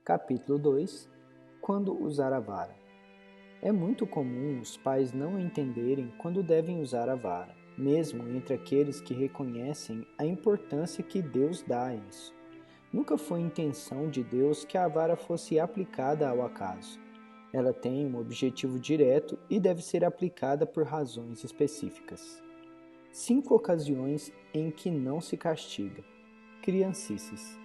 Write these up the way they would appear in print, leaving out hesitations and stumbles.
Capítulo 2. Quando usar a vara. É muito comum os pais não entenderem quando devem usar a vara, mesmo entre aqueles que reconhecem a importância que Deus dá a isso. Nunca foi intenção de Deus que a vara fosse aplicada ao acaso. Ela tem um objetivo direto e deve ser aplicada por razões específicas. 5 ocasiões em que não se castiga. Criancices.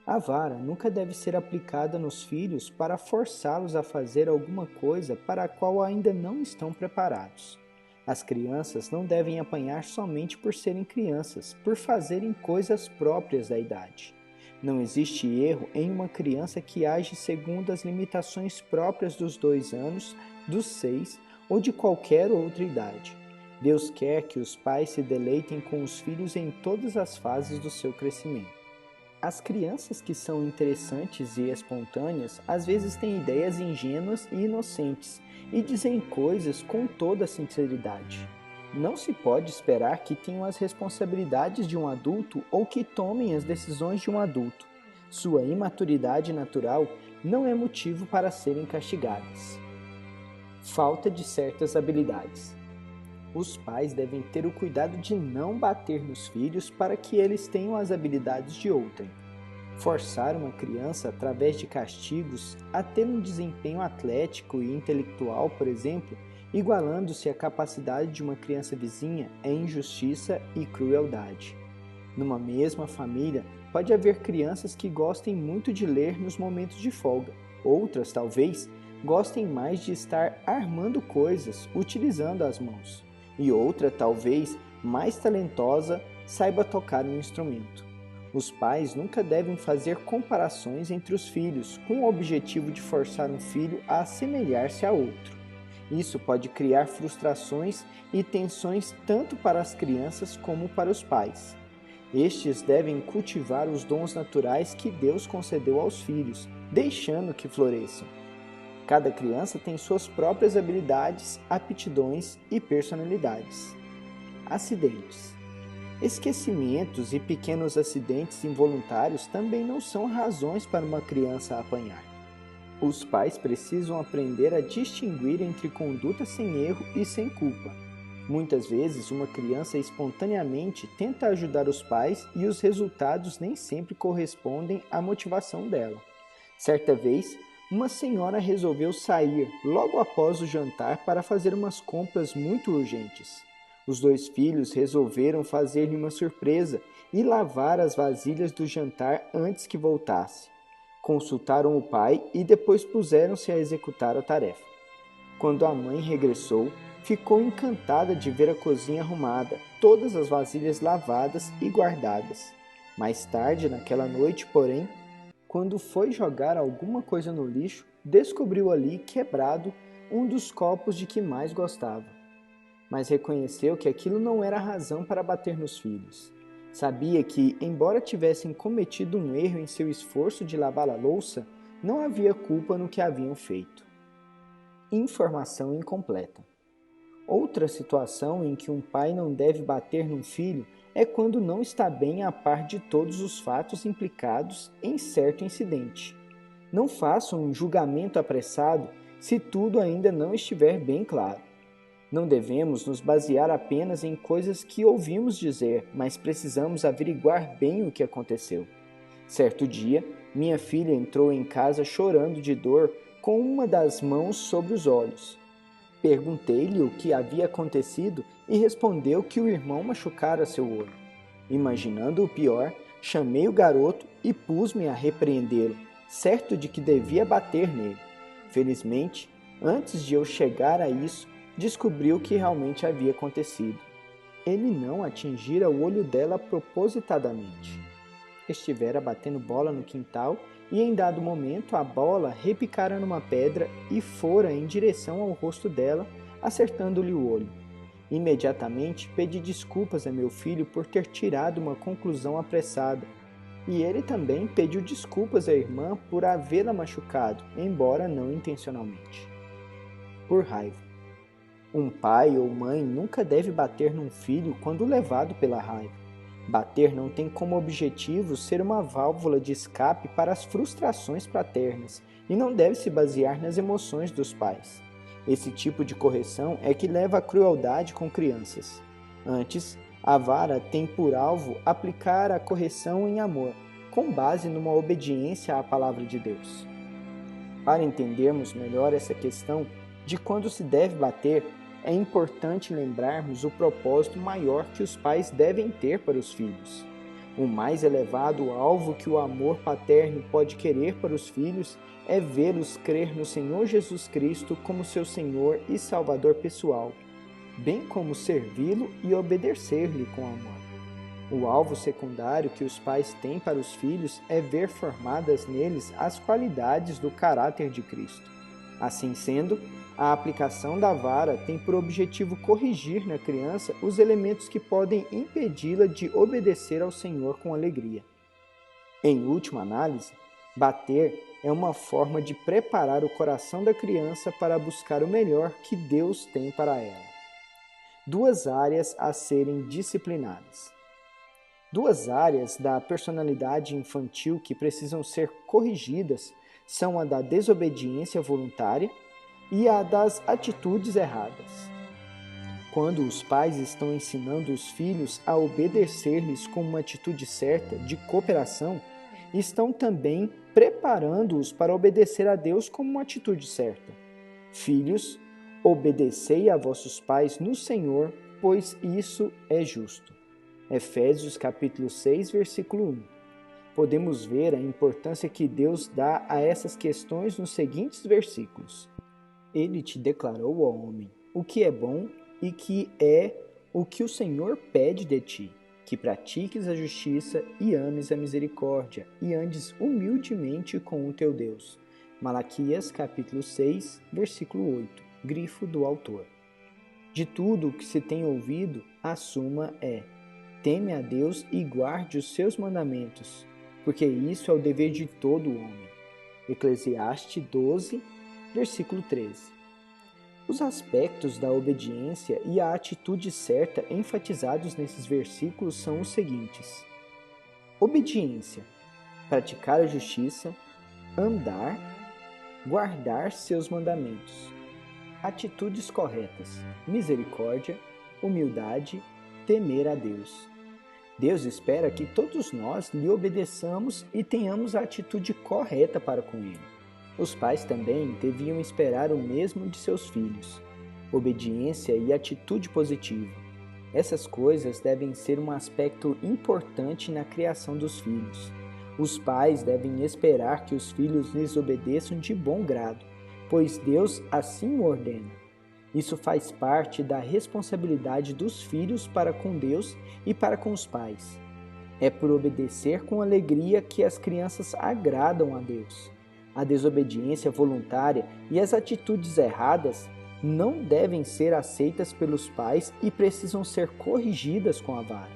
A vara nunca deve ser aplicada nos filhos para forçá-los a fazer alguma coisa para a qual ainda não estão preparados. As crianças não devem apanhar somente por serem crianças, por fazerem coisas próprias da idade. Não existe erro em uma criança que age segundo as limitações próprias dos 2 anos, dos 6 ou de qualquer outra idade. Deus quer que os pais se deleitem com os filhos em todas as fases do seu crescimento. As crianças que são interessantes e espontâneas às vezes têm ideias ingênuas e inocentes e dizem coisas com toda a sinceridade. Não se pode esperar que tenham as responsabilidades de um adulto ou que tomem as decisões de um adulto. Sua imaturidade natural não é motivo para serem castigadas. Falta de certas habilidades. Os pais devem ter o cuidado de não bater nos filhos para que eles tenham as habilidades de outrem. Forçar uma criança através de castigos a ter um desempenho atlético e intelectual, por exemplo, igualando-se à capacidade de uma criança vizinha, é injustiça e crueldade. Numa mesma família, pode haver crianças que gostem muito de ler nos momentos de folga. Outras, talvez, gostem mais de estar armando coisas, utilizando as mãos. E outra, talvez, mais talentosa, saiba tocar um instrumento. Os pais nunca devem fazer comparações entre os filhos, com o objetivo de forçar um filho a assemelhar-se a outro. Isso pode criar frustrações e tensões tanto para as crianças como para os pais. Estes devem cultivar os dons naturais que Deus concedeu aos filhos, deixando que floresçam. Cada criança tem suas próprias habilidades, aptidões e personalidades. Acidentes. Esquecimentos e pequenos acidentes involuntários também não são razões para uma criança apanhar. Os pais precisam aprender a distinguir entre conduta sem erro e sem culpa. Muitas vezes, uma criança espontaneamente tenta ajudar os pais e os resultados nem sempre correspondem à motivação dela. Certa vez, uma senhora resolveu sair logo após o jantar para fazer umas compras muito urgentes. Os 2 filhos resolveram fazer-lhe uma surpresa e lavar as vasilhas do jantar antes que voltasse. Consultaram o pai e depois puseram-se a executar a tarefa. Quando a mãe regressou, ficou encantada de ver a cozinha arrumada, todas as vasilhas lavadas e guardadas. Mais tarde, naquela noite, porém, quando foi jogar alguma coisa no lixo, descobriu ali, quebrado, um dos copos de que mais gostava. Mas reconheceu que aquilo não era razão para bater nos filhos. Sabia que, embora tivessem cometido um erro em seu esforço de lavar a louça, não havia culpa no que haviam feito. Informação incompleta. Outra situação em que um pai não deve bater num filho é quando não está bem a par de todos os fatos implicados em certo incidente. Não faça um julgamento apressado se tudo ainda não estiver bem claro. Não devemos nos basear apenas em coisas que ouvimos dizer, mas precisamos averiguar bem o que aconteceu. Certo dia, minha filha entrou em casa chorando de dor com uma das mãos sobre os olhos. Perguntei-lhe o que havia acontecido e respondeu que o irmão machucara seu olho. Imaginando o pior, chamei o garoto e pus-me a repreendê-lo, certo de que devia bater nele. Felizmente, antes de eu chegar a isso, descobri o que realmente havia acontecido. Ele não atingira o olho dela propositadamente. Estivera batendo bola no quintal e em dado momento a bola repicara numa pedra e fora em direção ao rosto dela, acertando-lhe o olho. Imediatamente pedi desculpas a meu filho por ter tirado uma conclusão apressada, e ele também pediu desculpas à irmã por havê-la machucado, embora não intencionalmente. Por raiva. Um pai ou mãe nunca deve bater num filho quando levado pela raiva. Bater não tem como objetivo ser uma válvula de escape para as frustrações paternas e não deve se basear nas emoções dos pais. Esse tipo de correção é que leva à crueldade com crianças. Antes, a vara tem por alvo aplicar a correção em amor, com base numa obediência à palavra de Deus. Para entendermos melhor essa questão de quando se deve bater, é importante lembrarmos o propósito maior que os pais devem ter para os filhos. O mais elevado alvo que o amor paterno pode querer para os filhos é vê-los crer no Senhor Jesus Cristo como seu Senhor e Salvador pessoal, bem como servi-lo e obedecer-lhe com amor. O alvo secundário que os pais têm para os filhos é ver formadas neles as qualidades do caráter de Cristo. Assim sendo, a aplicação da vara tem por objetivo corrigir na criança os elementos que podem impedi-la de obedecer ao Senhor com alegria. Em última análise, bater é uma forma de preparar o coração da criança para buscar o melhor que Deus tem para ela. Duas áreas a serem disciplinadas. Duas áreas da personalidade infantil que precisam ser corrigidas são a da desobediência voluntária e a das atitudes erradas. Quando os pais estão ensinando os filhos a obedecer-lhes com uma atitude certa de cooperação, estão também preparando-os para obedecer a Deus como uma atitude certa. Filhos, obedecei a vossos pais no Senhor, pois isso é justo. Efésios capítulo 6, versículo 1. Podemos ver a importância que Deus dá a essas questões nos seguintes versículos. Ele te declarou, ó homem, o que é bom e que é o que o Senhor pede de ti, que pratiques a justiça e ames a misericórdia e andes humildemente com o teu Deus. Malaquias capítulo 6, versículo 8, grifo do autor. De tudo o que se tem ouvido, a suma é: teme a Deus e guarde os seus mandamentos, porque isso é o dever de todo homem. Eclesiastes 12, versículo 13. Os aspectos da obediência e a atitude certa enfatizados nesses versículos são os seguintes: obediência, praticar a justiça, andar, guardar seus mandamentos. Atitudes corretas, misericórdia, humildade, temer a Deus. Deus espera que todos nós lhe obedeçamos e tenhamos a atitude correta para com Ele. Os pais também deviam esperar o mesmo de seus filhos, obediência e atitude positiva. Essas coisas devem ser um aspecto importante na criação dos filhos. Os pais devem esperar que os filhos lhes obedeçam de bom grado, pois Deus assim o ordena. Isso faz parte da responsabilidade dos filhos para com Deus e para com os pais. É por obedecer com alegria que as crianças agradam a Deus. A desobediência voluntária e as atitudes erradas não devem ser aceitas pelos pais e precisam ser corrigidas com a vara.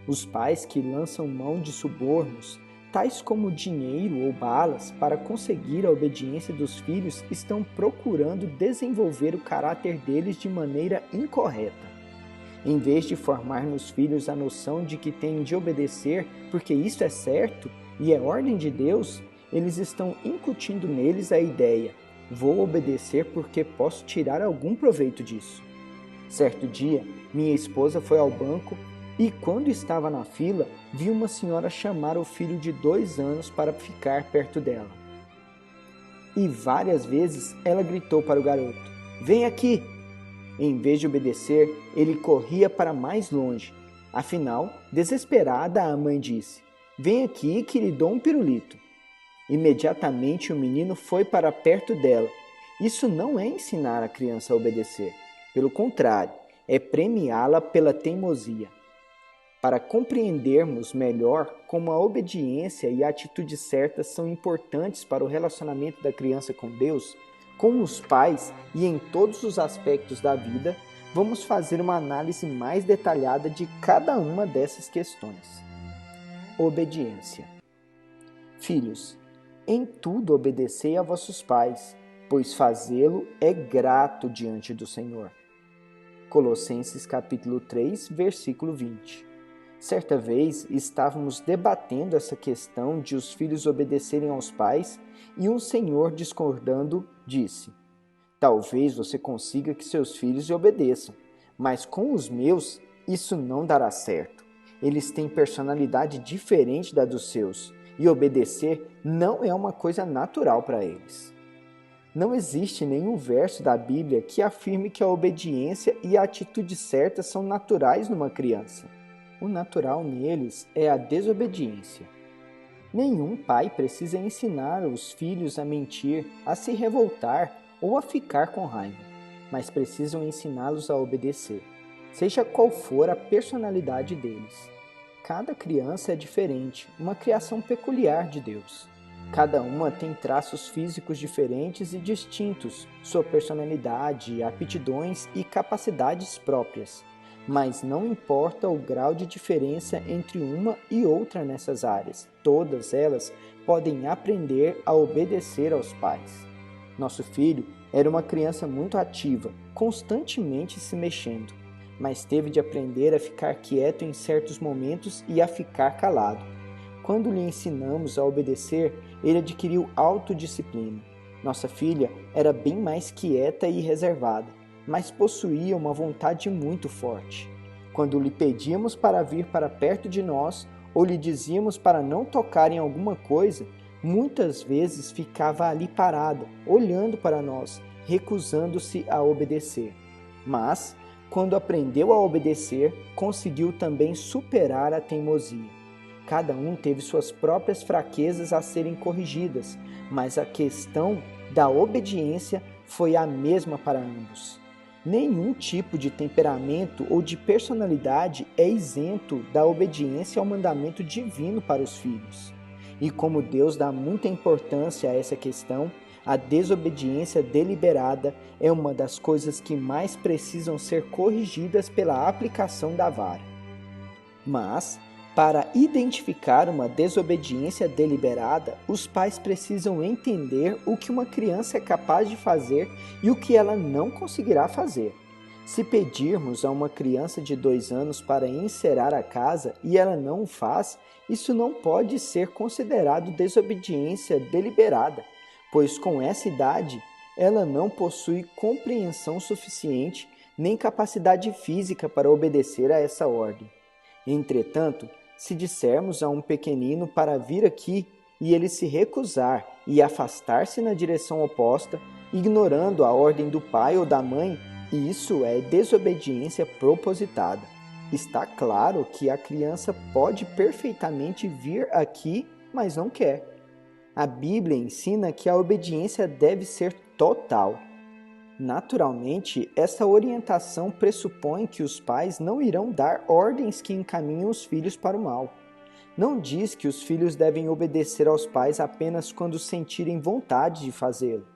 Os pais que lançam mão de subornos, tais como dinheiro ou balas, para conseguir a obediência dos filhos, estão procurando desenvolver o caráter deles de maneira incorreta. Em vez de formar nos filhos a noção de que têm de obedecer porque isso é certo e é ordem de Deus, eles estão incutindo neles a ideia: vou obedecer porque posso tirar algum proveito disso. Certo dia, minha esposa foi ao banco e, quando estava na fila, viu uma senhora chamar o filho de 2 anos para ficar perto dela. E várias vezes ela gritou para o garoto: vem aqui! Em vez de obedecer, ele corria para mais longe. Afinal, desesperada, a mãe disse: vem aqui que lhe dou um pirulito. Imediatamente o menino foi para perto dela. Isso não é ensinar a criança a obedecer. Pelo contrário, é premiá-la pela teimosia. Para compreendermos melhor como a obediência e a atitude certa são importantes para o relacionamento da criança com Deus, com os pais e em todos os aspectos da vida, vamos fazer uma análise mais detalhada de cada uma dessas questões. Obediência. Filhos, em tudo obedecei a vossos pais, pois fazê-lo é grato diante do Senhor. Colossenses capítulo 3, versículo 20. Certa vez estávamos debatendo essa questão de os filhos obedecerem aos pais e um senhor, discordando, disse: "Talvez você consiga que seus filhos lhe obedeçam, mas com os meus isso não dará certo. Eles têm personalidade diferente da dos seus e obedecer não é uma coisa natural para eles." Não existe nenhum verso da Bíblia que afirme que a obediência e a atitude certa são naturais numa criança. O natural neles é a desobediência. Nenhum pai precisa ensinar os filhos a mentir, a se revoltar ou a ficar com raiva, mas precisam ensiná-los a obedecer, seja qual for a personalidade deles. Cada criança é diferente, uma criação peculiar de Deus. Cada uma tem traços físicos diferentes e distintos, sua personalidade, aptidões e capacidades próprias. Mas não importa o grau de diferença entre uma e outra nessas áreas, todas elas podem aprender a obedecer aos pais. Nosso filho era uma criança muito ativa, constantemente se mexendo, mas teve de aprender a ficar quieto em certos momentos e a ficar calado. Quando lhe ensinamos a obedecer, ele adquiriu autodisciplina. Nossa filha era bem mais quieta e reservada, mas possuía uma vontade muito forte. Quando lhe pedíamos para vir para perto de nós ou lhe dizíamos para não tocar em alguma coisa, muitas vezes ficava ali parada, olhando para nós, recusando-se a obedecer. Mas, quando aprendeu a obedecer, conseguiu também superar a teimosia. Cada um teve suas próprias fraquezas a serem corrigidas, mas a questão da obediência foi a mesma para ambos. Nenhum tipo de temperamento ou de personalidade é isento da obediência ao mandamento divino para os filhos. E como Deus dá muita importância a essa questão, a desobediência deliberada é uma das coisas que mais precisam ser corrigidas pela aplicação da vara. Mas, para identificar uma desobediência deliberada, os pais precisam entender o que uma criança é capaz de fazer e o que ela não conseguirá fazer. Se pedirmos a uma criança de 2 anos para encerar a casa e ela não o faz, isso não pode ser considerado desobediência deliberada, pois com essa idade ela não possui compreensão suficiente nem capacidade física para obedecer a essa ordem. Entretanto, se dissermos a um pequenino para vir aqui e ele se recusar e afastar-se na direção oposta, ignorando a ordem do pai ou da mãe, isso é desobediência propositada. Está claro que a criança pode perfeitamente vir aqui, mas não quer. A Bíblia ensina que a obediência deve ser total. Naturalmente, essa orientação pressupõe que os pais não irão dar ordens que encaminham os filhos para o mal. Não diz que os filhos devem obedecer aos pais apenas quando sentirem vontade de fazê-lo.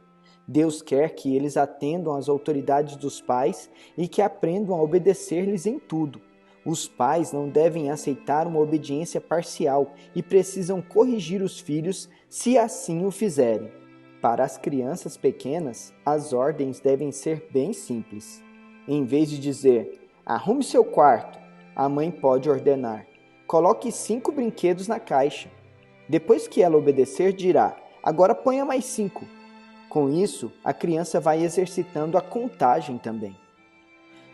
Deus quer que eles atendam às autoridades dos pais e que aprendam a obedecer-lhes em tudo. Os pais não devem aceitar uma obediência parcial e precisam corrigir os filhos se assim o fizerem. Para as crianças pequenas, as ordens devem ser bem simples. Em vez de dizer, arrume seu quarto, a mãe pode ordenar, coloque 5 brinquedos na caixa. Depois que ela obedecer, dirá, agora ponha mais 5. Com isso, a criança vai exercitando a contagem também.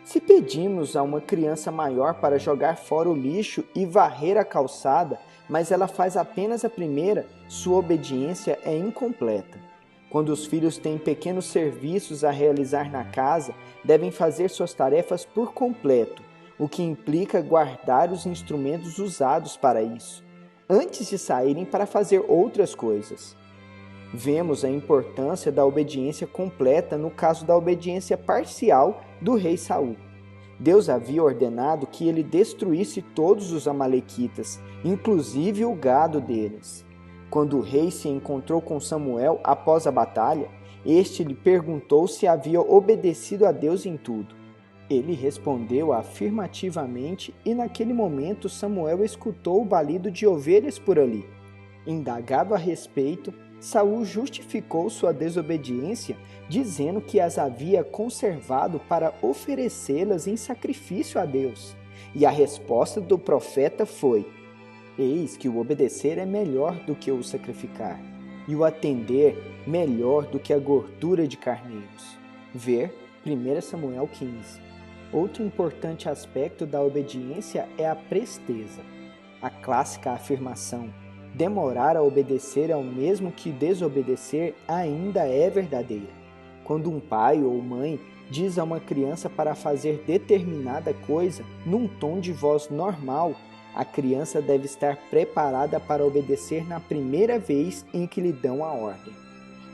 Se pedimos a uma criança maior para jogar fora o lixo e varrer a calçada, mas ela faz apenas a primeira, sua obediência é incompleta. Quando os filhos têm pequenos serviços a realizar na casa, devem fazer suas tarefas por completo, o que implica guardar os instrumentos usados para isso, antes de saírem para fazer outras coisas. Vemos a importância da obediência completa no caso da obediência parcial do rei Saul. Deus havia ordenado que ele destruísse todos os amalequitas, inclusive o gado deles. Quando o rei se encontrou com Samuel após a batalha, este lhe perguntou se havia obedecido a Deus em tudo. Ele respondeu afirmativamente e naquele momento Samuel escutou o balido de ovelhas por ali. Indagado a respeito, Saul justificou sua desobediência dizendo que as havia conservado para oferecê-las em sacrifício a Deus. E a resposta do profeta foi: eis que o obedecer é melhor do que o sacrificar, e o atender melhor do que a gordura de carneiros. Ver 1 Samuel 15. Outro importante aspecto da obediência é a presteza. A clássica afirmação demorar a obedecer é o mesmo que desobedecer ainda é verdadeira. Quando um pai ou mãe diz a uma criança para fazer determinada coisa num tom de voz normal, a criança deve estar preparada para obedecer na primeira vez em que lhe dão a ordem.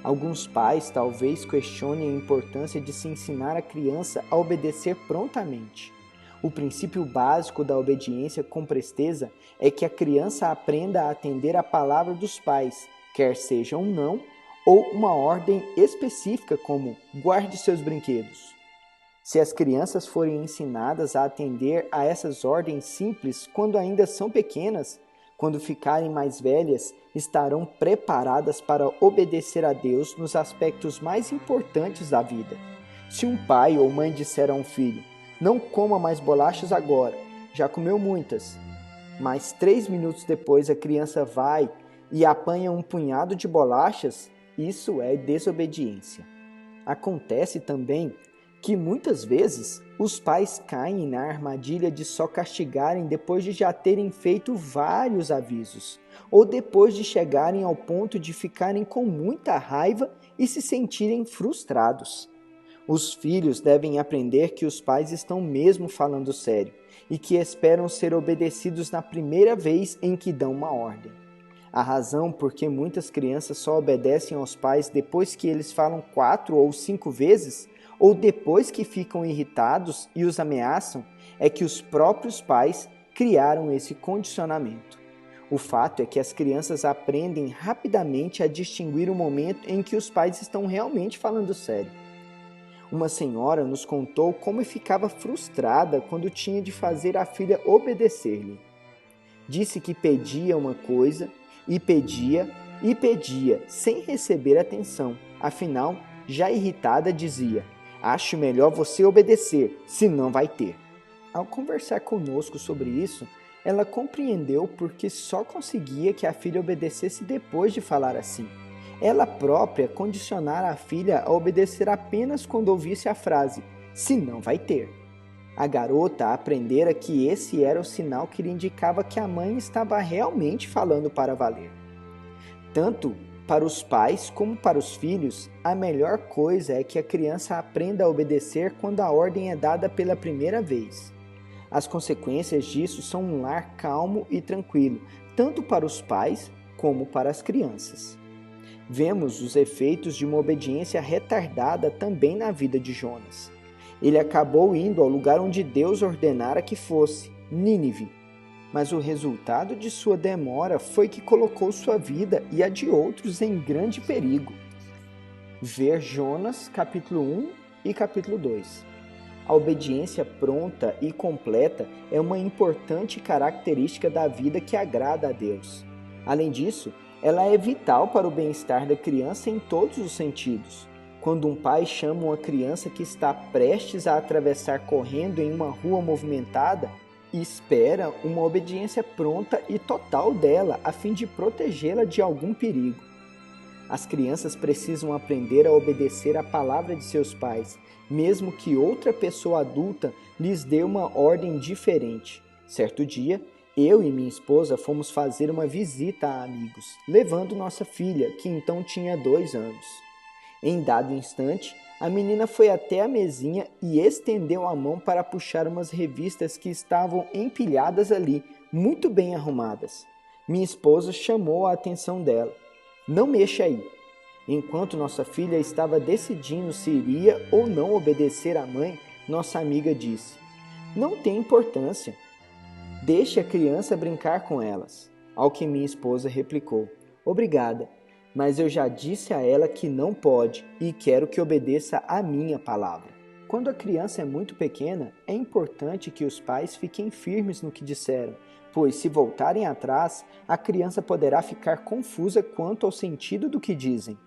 Alguns pais talvez questionem a importância de se ensinar a criança a obedecer prontamente. O princípio básico da obediência com presteza é que a criança aprenda a atender a palavra dos pais, quer seja um não ou uma ordem específica como guarde seus brinquedos. Se as crianças forem ensinadas a atender a essas ordens simples quando ainda são pequenas, quando ficarem mais velhas, estarão preparadas para obedecer a Deus nos aspectos mais importantes da vida. Se um pai ou mãe disser a um filho: não coma mais bolachas agora, já comeu muitas, mas 3 minutos depois a criança vai e apanha um punhado de bolachas, isso é desobediência. Acontece também que muitas vezes os pais caem na armadilha de só castigarem depois de já terem feito vários avisos, ou depois de chegarem ao ponto de ficarem com muita raiva e se sentirem frustrados. Os filhos devem aprender que os pais estão mesmo falando sério e que esperam ser obedecidos na primeira vez em que dão uma ordem. A razão por que muitas crianças só obedecem aos pais depois que eles falam 4 ou 5 vezes, ou depois que ficam irritados e os ameaçam, é que os próprios pais criaram esse condicionamento. O fato é que as crianças aprendem rapidamente a distinguir o momento em que os pais estão realmente falando sério. Uma senhora nos contou como ficava frustrada quando tinha de fazer a filha obedecer-lhe. Disse que pedia uma coisa e pedia, sem receber atenção. Afinal, já irritada, dizia: acho melhor você obedecer, senão vai ter. Ao conversar conosco sobre isso, ela compreendeu porque só conseguia que a filha obedecesse depois de falar assim. Ela própria condicionara a filha a obedecer apenas quando ouvisse a frase, senão vai ter. A garota aprendera que esse era o sinal que lhe indicava que a mãe estava realmente falando para valer. Tanto para os pais como para os filhos, a melhor coisa é que a criança aprenda a obedecer quando a ordem é dada pela primeira vez. As consequências disso são um lar calmo e tranquilo, tanto para os pais como para as crianças. Vemos os efeitos de uma obediência retardada também na vida de Jonas. Ele acabou indo ao lugar onde Deus ordenara que fosse, Nínive. Mas o resultado de sua demora foi que colocou sua vida e a de outros em grande perigo. Ver Jonas, capítulo 1 e capítulo 2. A obediência pronta e completa é uma importante característica da vida que agrada a Deus. Além disso, ela é vital para o bem-estar da criança em todos os sentidos. Quando um pai chama uma criança que está prestes a atravessar correndo em uma rua movimentada, espera uma obediência pronta e total dela a fim de protegê-la de algum perigo. As crianças precisam aprender a obedecer à palavra de seus pais, mesmo que outra pessoa adulta lhes dê uma ordem diferente. Certo dia, eu e minha esposa fomos fazer uma visita a amigos, levando nossa filha, que então tinha 2 anos. Em dado instante, a menina foi até a mesinha e estendeu a mão para puxar umas revistas que estavam empilhadas ali, muito bem arrumadas. Minha esposa chamou a atenção dela. Não mexa aí. Enquanto nossa filha estava decidindo se iria ou não obedecer à mãe, nossa amiga disse: não tem importância. Deixe a criança brincar com elas. Ao que minha esposa replicou: obrigada, mas eu já disse a ela que não pode e quero que obedeça à minha palavra. Quando a criança é muito pequena, é importante que os pais fiquem firmes no que disseram, pois se voltarem atrás, a criança poderá ficar confusa quanto ao sentido do que dizem.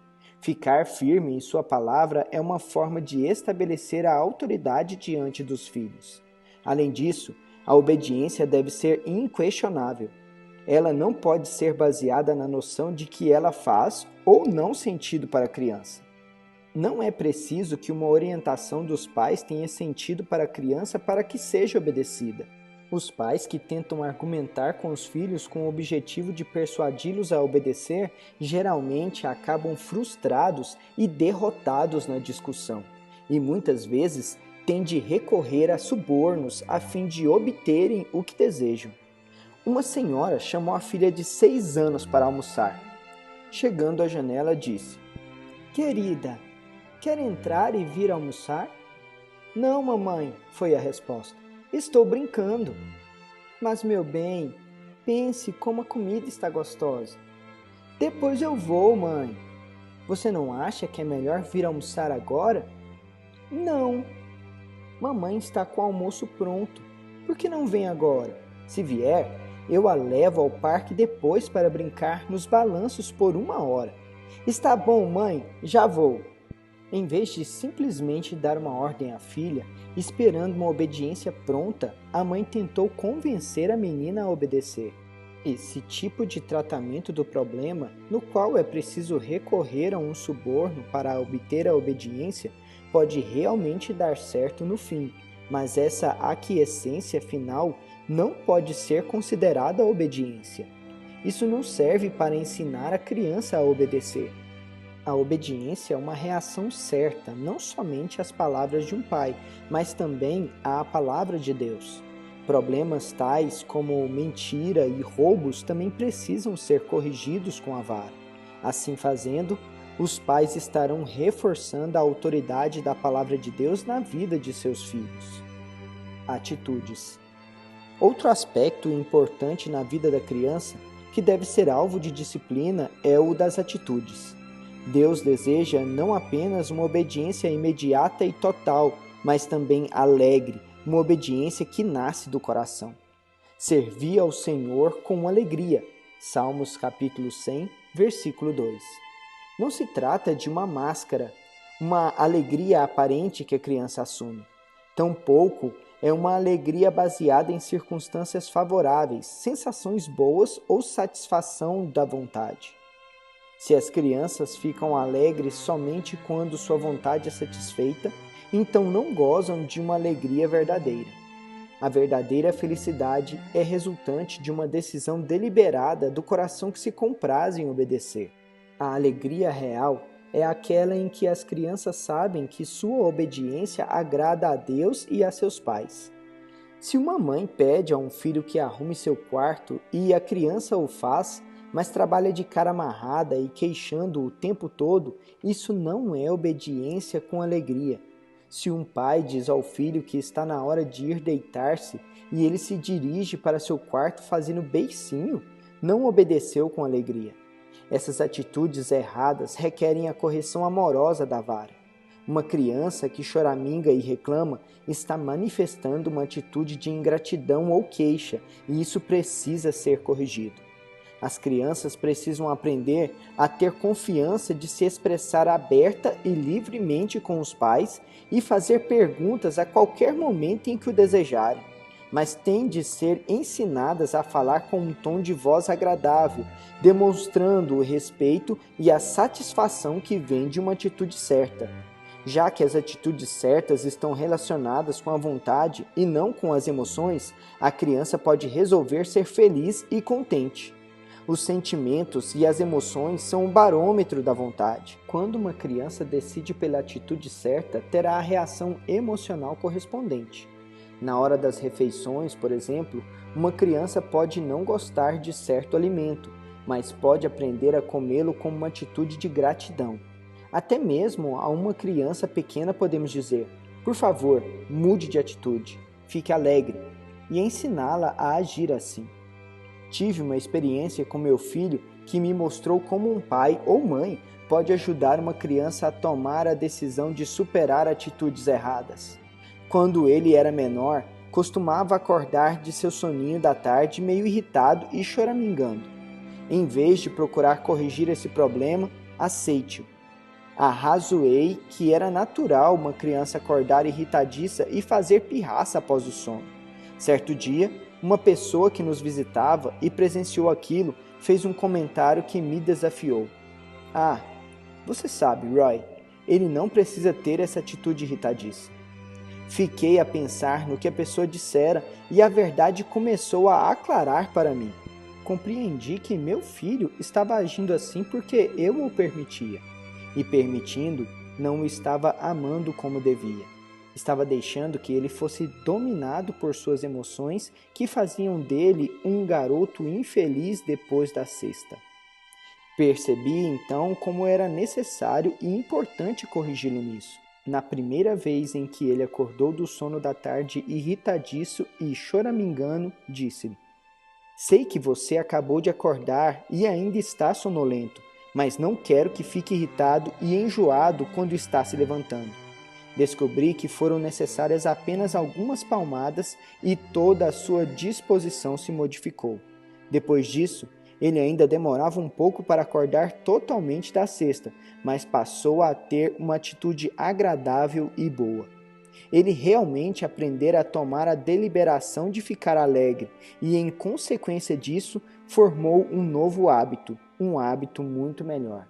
Ficar firme em sua palavra é uma forma de estabelecer a autoridade diante dos filhos. Além disso, A obediência deve ser inquestionável. Ela não pode ser baseada na noção de que ela faz ou não sentido para a criança. Não é preciso que uma orientação dos pais tenha sentido para a criança para que seja obedecida. Os pais que tentam argumentar com os filhos com o objetivo de persuadi-los a obedecer geralmente acabam frustrados e derrotados na discussão, e muitas vezes têm de recorrer a subornos a fim de obterem o que desejam. Uma senhora chamou a filha de 6 anos para almoçar. Chegando à janela, disse: "Querida, quer entrar e vir almoçar?" "Não, mamãe", foi a resposta. "Estou brincando." "Mas, meu bem, pense como a comida está gostosa." "Depois eu vou, mãe." "Você não acha que é melhor vir almoçar agora?" "Não." "Mamãe está com o almoço pronto. Por que não vem agora? Se vier, eu a levo ao parque depois para brincar nos balanços por 1 hora." "Está bom, mãe, já vou." Em vez de simplesmente dar uma ordem à filha, esperando uma obediência pronta, a mãe tentou convencer a menina a obedecer. Esse tipo de tratamento do problema, no qual é preciso recorrer a um suborno para obter a obediência, pode realmente dar certo no fim, mas essa aquiescência final não pode ser considerada obediência. Isso não serve para ensinar a criança a obedecer. A obediência é uma reação certa, não somente às palavras de um pai, mas também à palavra de Deus. Problemas tais como mentira e roubos também precisam ser corrigidos com a vara. Assim fazendo, os pais estarão reforçando a autoridade da palavra de Deus na vida de seus filhos. Atitudes. Outro aspecto importante na vida da criança, que deve ser alvo de disciplina, é o das atitudes. Deus deseja não apenas uma obediência imediata e total, mas também alegre, uma obediência que nasce do coração. Servi ao Senhor com alegria. Salmos capítulo 100, versículo 2. Não se trata de uma máscara, uma alegria aparente que a criança assume. Tampouco é uma alegria baseada em circunstâncias favoráveis, sensações boas ou satisfação da vontade. Se as crianças ficam alegres somente quando sua vontade é satisfeita, então não gozam de uma alegria verdadeira. A verdadeira felicidade é resultante de uma decisão deliberada do coração que se compraz em obedecer. A alegria real é aquela em que as crianças sabem que sua obediência agrada a Deus e a seus pais. Se uma mãe pede a um filho que arrume seu quarto e a criança o faz, mas trabalha de cara amarrada e queixando o tempo todo, isso não é obediência com alegria. Se um pai diz ao filho que está na hora de ir deitar-se e ele se dirige para seu quarto fazendo beicinho, não obedeceu com alegria. Essas atitudes erradas requerem a correção amorosa da vara. Uma criança que choraminga e reclama está manifestando uma atitude de ingratidão ou queixa, e isso precisa ser corrigido. As crianças precisam aprender a ter confiança de se expressar aberta e livremente com os pais e fazer perguntas a qualquer momento em que o desejarem, mas têm de ser ensinadas a falar com um tom de voz agradável, demonstrando o respeito e a satisfação que vem de uma atitude certa. Já que as atitudes certas estão relacionadas com a vontade e não com as emoções, a criança pode resolver ser feliz e contente. Os sentimentos e as emoções são o barômetro da vontade. Quando uma criança decide pela atitude certa, terá a reação emocional correspondente. Na hora das refeições, por exemplo, uma criança pode não gostar de certo alimento, mas pode aprender a comê-lo com uma atitude de gratidão. Até mesmo a uma criança pequena podemos dizer: "Por favor, mude de atitude, fique alegre", e ensiná-la a agir assim. Tive uma experiência com meu filho que me mostrou como um pai ou mãe pode ajudar uma criança a tomar a decisão de superar atitudes erradas. Quando ele era menor, costumava acordar de seu soninho da tarde meio irritado e choramingando. Em vez de procurar corrigir esse problema, aceite-o. Arrazoei que era natural uma criança acordar irritadiça e fazer pirraça após o sono. Certo dia, uma pessoa que nos visitava e presenciou aquilo fez um comentário que me desafiou. Ah, você sabe, Roy, ele não precisa ter essa atitude irritadiça. Fiquei a pensar no que a pessoa dissera e a verdade começou a aclarar para mim. Compreendi que meu filho estava agindo assim porque eu o permitia. E permitindo, não o estava amando como devia. Estava deixando que ele fosse dominado por suas emoções que faziam dele um garoto infeliz depois da sexta. Percebi então como era necessário e importante corrigi-lo nisso. Na primeira vez em que ele acordou do sono da tarde irritadiço e choramingando, disse-lhe: sei que você acabou de acordar e ainda está sonolento, mas não quero que fique irritado e enjoado quando está se levantando. Descobri que foram necessárias apenas algumas palmadas e toda a sua disposição se modificou. Depois disso, ele ainda demorava um pouco para acordar totalmente da cesta, mas passou a ter uma atitude agradável e boa. Ele realmente aprendera a tomar a deliberação de ficar alegre e, em consequência disso, formou um novo hábito, um hábito muito melhor.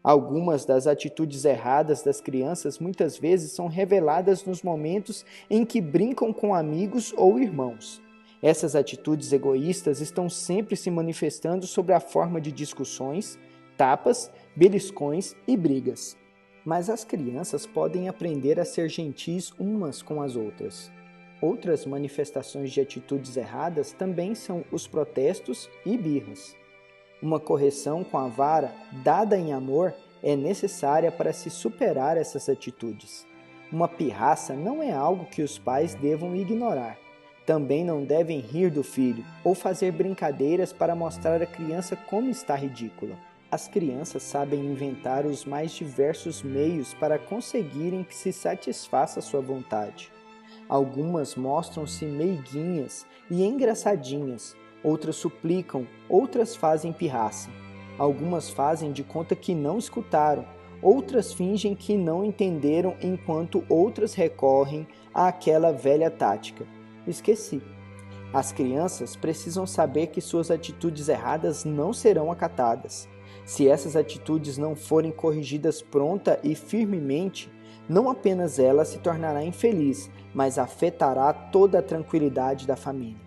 Algumas das atitudes erradas das crianças muitas vezes são reveladas nos momentos em que brincam com amigos ou irmãos. Essas atitudes egoístas estão sempre se manifestando sob a forma de discussões, tapas, beliscões e brigas. Mas as crianças podem aprender a ser gentis umas com as outras. Outras manifestações de atitudes erradas também são os protestos e birras. Uma correção com a vara, dada em amor, é necessária para se superar essas atitudes. Uma pirraça não é algo que os pais devam ignorar. Também não devem rir do filho ou fazer brincadeiras para mostrar à criança como está ridícula. As crianças sabem inventar os mais diversos meios para conseguirem que se satisfaça sua vontade. Algumas mostram-se meiguinhas e engraçadinhas, outras suplicam, outras fazem pirraça. Algumas fazem de conta que não escutaram, outras fingem que não entenderam, enquanto outras recorrem àquela velha tática: esqueci. As crianças precisam saber que suas atitudes erradas não serão acatadas. Se essas atitudes não forem corrigidas pronta e firmemente, não apenas ela se tornará infeliz, mas afetará toda a tranquilidade da família.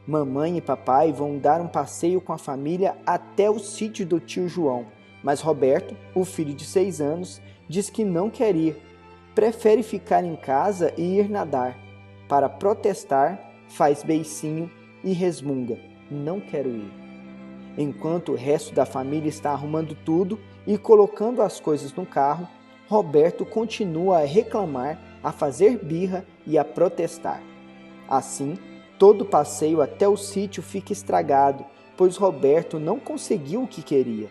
Mamãe e papai vão dar um passeio com a família até o sítio do tio João, mas Roberto, o filho de 6 anos, diz que não quer ir. Prefere ficar em casa e ir nadar. Para protestar, faz beicinho e resmunga: não quero ir. Enquanto o resto da família está arrumando tudo e colocando as coisas no carro, Roberto continua a reclamar, a fazer birra e a protestar. Assim, todo o passeio até o sítio fica estragado, pois Roberto não conseguiu o que queria.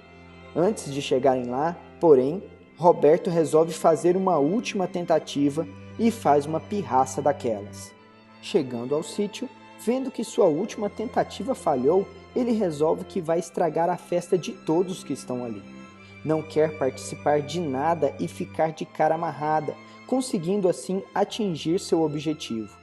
Antes de chegarem lá, porém, Roberto resolve fazer uma última tentativa e faz uma pirraça daquelas. Chegando ao sítio, vendo que sua última tentativa falhou, ele resolve que vai estragar a festa de todos que estão ali. Não quer participar de nada e ficar de cara amarrada, conseguindo assim atingir seu objetivo.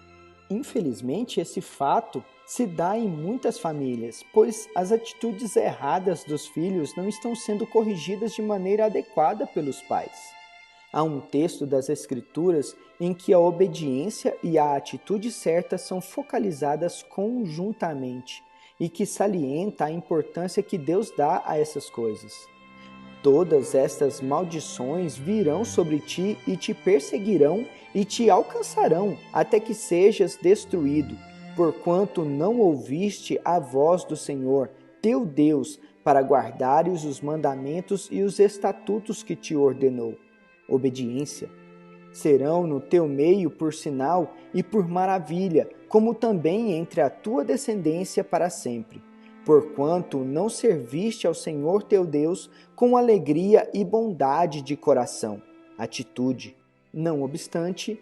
Infelizmente, esse fato se dá em muitas famílias, pois as atitudes erradas dos filhos não estão sendo corrigidas de maneira adequada pelos pais. Há um texto das Escrituras em que a obediência e a atitude certa são focalizadas conjuntamente e que salienta a importância que Deus dá a essas coisas. Todas estas maldições virão sobre ti e te perseguirão e te alcançarão até que sejas destruído, porquanto não ouviste a voz do Senhor, teu Deus, para guardares os mandamentos e os estatutos que te ordenou. Obediência. Serão no teu meio por sinal e por maravilha, como também entre a tua descendência para sempre. Porquanto não serviste ao Senhor teu Deus com alegria e bondade de coração, atitude, não obstante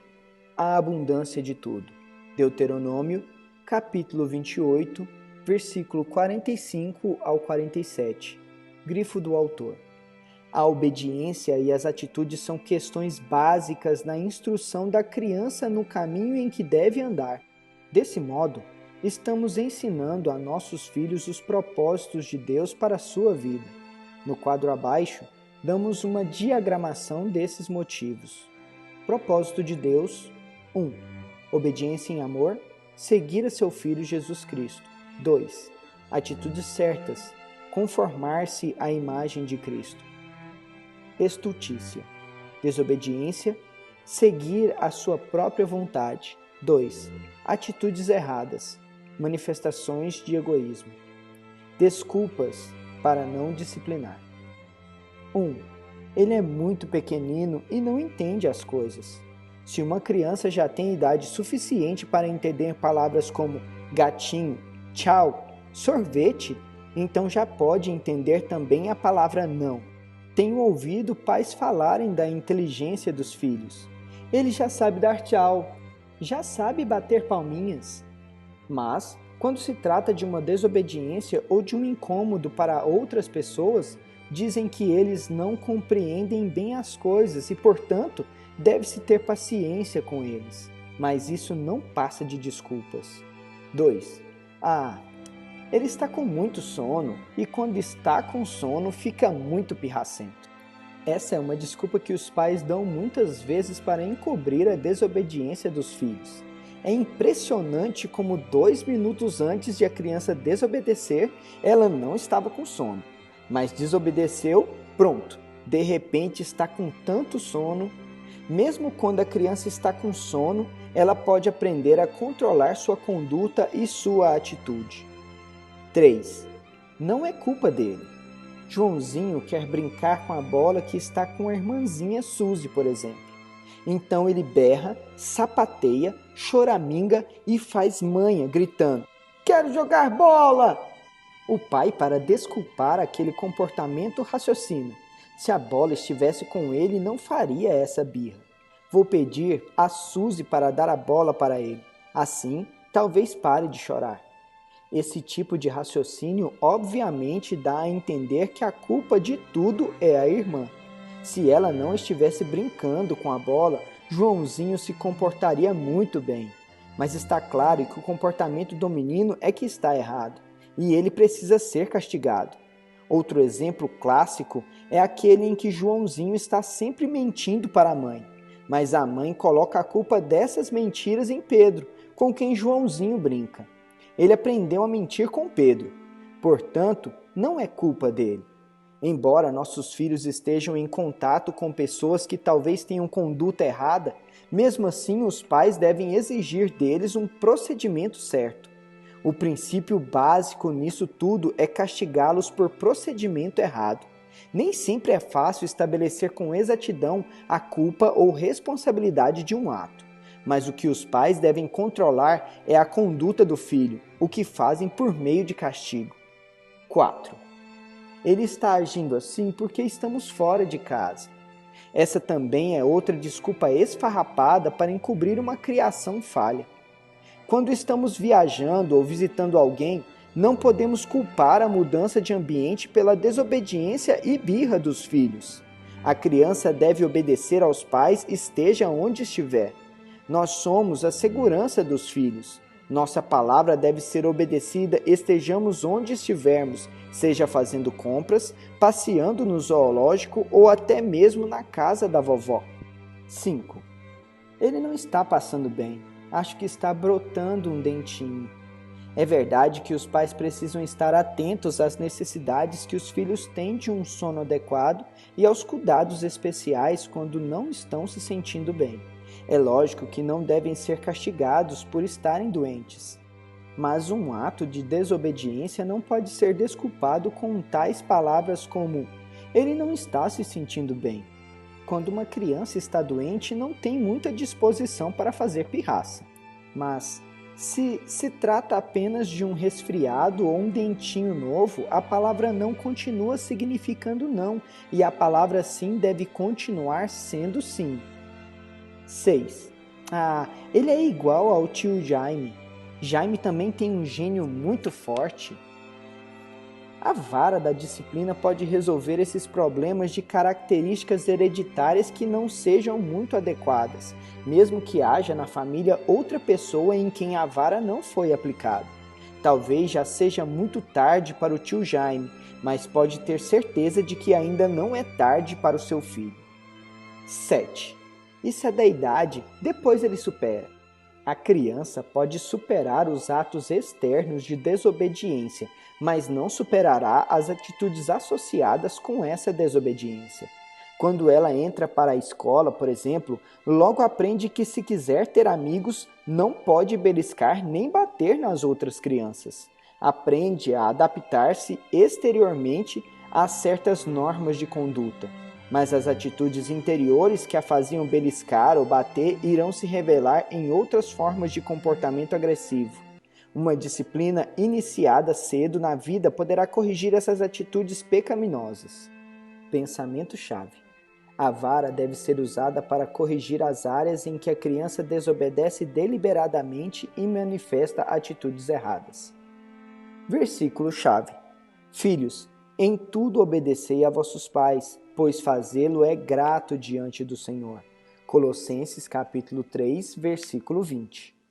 a abundância de tudo. Deuteronômio, capítulo 28, versículo 45 ao 47. Grifo do autor. A obediência e as atitudes são questões básicas na instrução da criança no caminho em que deve andar. Desse modo, estamos ensinando a nossos filhos os propósitos de Deus para a sua vida. No quadro abaixo, damos uma diagramação desses motivos. Propósito de Deus: 1. Obediência em amor, seguir a seu Filho Jesus Cristo. 2. Atitudes certas, conformar-se à imagem de Cristo. Estultícia: desobediência, seguir a sua própria vontade. 2. Atitudes erradas, manifestações de egoísmo. Desculpas para não disciplinar. 1. Ele é muito pequenino e não entende as coisas. Se uma criança já tem idade suficiente para entender palavras como gatinho, tchau, sorvete, então já pode entender também a palavra não. Tenho ouvido pais falarem da inteligência dos filhos. Ele já sabe dar tchau, já sabe bater palminhas. Mas, quando se trata de uma desobediência ou de um incômodo para outras pessoas, dizem que eles não compreendem bem as coisas e, portanto, deve-se ter paciência com eles. Mas isso não passa de desculpas. 2. Ele está com muito sono e quando está com sono fica muito pirracento. Essa é uma desculpa que os pais dão muitas vezes para encobrir a desobediência dos filhos. É impressionante como 2 minutos antes de a criança desobedecer, ela não estava com sono. Mas desobedeceu, pronto, de repente está com tanto sono. Mesmo quando a criança está com sono, ela pode aprender a controlar sua conduta e sua atitude. 3. Não é culpa dele. Joãozinho quer brincar com a bola que está com a irmãzinha Suzy, por exemplo. Então ele berra, sapateia, choraminga e faz manha, gritando: "Quero jogar bola!" O pai, para desculpar aquele comportamento, raciocina: se a bola estivesse com ele, não faria essa birra. Vou pedir a Suzy para dar a bola para ele. Assim, talvez pare de chorar. Esse tipo de raciocínio obviamente dá a entender que a culpa de tudo é a irmã. Se ela não estivesse brincando com a bola, Joãozinho se comportaria muito bem. Mas está claro que o comportamento do menino é que está errado, e ele precisa ser castigado. Outro exemplo clássico é aquele em que Joãozinho está sempre mentindo para a mãe, mas a mãe coloca a culpa dessas mentiras em Pedro, com quem Joãozinho brinca. Ele aprendeu a mentir com Pedro, portanto, não é culpa dele. Embora nossos filhos estejam em contato com pessoas que talvez tenham conduta errada, mesmo assim os pais devem exigir deles um procedimento certo. O princípio básico nisso tudo é castigá-los por procedimento errado. Nem sempre é fácil estabelecer com exatidão a culpa ou responsabilidade de um ato, mas o que os pais devem controlar é a conduta do filho, o que fazem por meio de castigo. 4. Ele está agindo assim porque estamos fora de casa. Essa também é outra desculpa esfarrapada para encobrir uma criação falha. Quando estamos viajando ou visitando alguém, não podemos culpar a mudança de ambiente pela desobediência e birra dos filhos. A criança deve obedecer aos pais, esteja onde estiver. Nós somos a segurança dos filhos. Nossa palavra deve ser obedecida, estejamos onde estivermos, seja fazendo compras, passeando no zoológico ou até mesmo na casa da vovó. 5. Ele não está passando bem. Acho que está brotando um dentinho. É verdade que os pais precisam estar atentos às necessidades que os filhos têm de um sono adequado e aos cuidados especiais quando não estão se sentindo bem. É lógico que não devem ser castigados por estarem doentes. Mas um ato de desobediência não pode ser desculpado com tais palavras como "ele não está se sentindo bem". Quando uma criança está doente, não tem muita disposição para fazer pirraça. Mas, se se trata apenas de um resfriado ou um dentinho novo, a palavra não continua significando não, e a palavra sim deve continuar sendo sim. 6. Ele é igual ao tio Jaime. Jaime também tem um gênio muito forte. A vara da disciplina pode resolver esses problemas de características hereditárias que não sejam muito adequadas, mesmo que haja na família outra pessoa em quem a vara não foi aplicada. Talvez já seja muito tarde para o tio Jaime, mas pode ter certeza de que ainda não é tarde para o seu filho. 7. Isso é da idade, depois ele supera. A criança pode superar os atos externos de desobediência, mas não superará as atitudes associadas com essa desobediência. Quando ela entra para a escola, por exemplo, logo aprende que se quiser ter amigos, não pode beliscar nem bater nas outras crianças. Aprende a adaptar-se exteriormente a certas normas de conduta, mas as atitudes interiores que a faziam beliscar ou bater irão se revelar em outras formas de comportamento agressivo. Uma disciplina iniciada cedo na vida poderá corrigir essas atitudes pecaminosas. Pensamento-chave. A vara deve ser usada para corrigir as áreas em que a criança desobedece deliberadamente e manifesta atitudes erradas. Versículo-chave. Filhos, em tudo obedecei a vossos pais, pois fazê-lo é grato diante do Senhor. Colossenses capítulo 3, versículo 20.